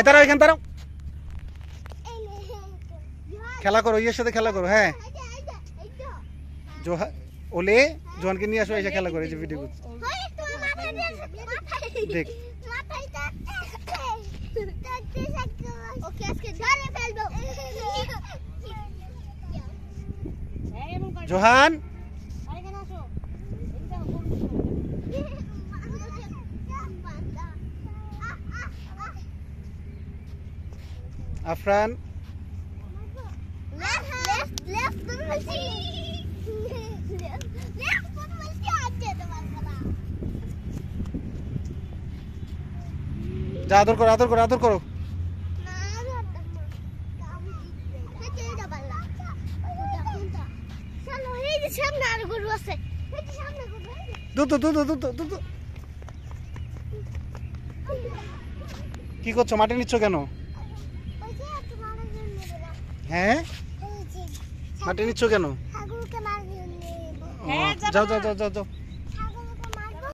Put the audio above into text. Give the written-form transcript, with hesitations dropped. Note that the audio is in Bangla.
তারাও এখানে তারাও খেলা করো, ইয়ের সাথে খেলা করো। হ্যাঁ ওলে জোহানকে নিয়ে আসো, এসে খেলা করে যে ভিডিও দেখ। জোহান আফরান যা, আদর করো আদর করো আদর করো। কি করছো, মাটি নিচ্ছ কেন? হ্যাঁ মাটি নিচ্ছ কেন? যাও যাও যাও যাও যাও।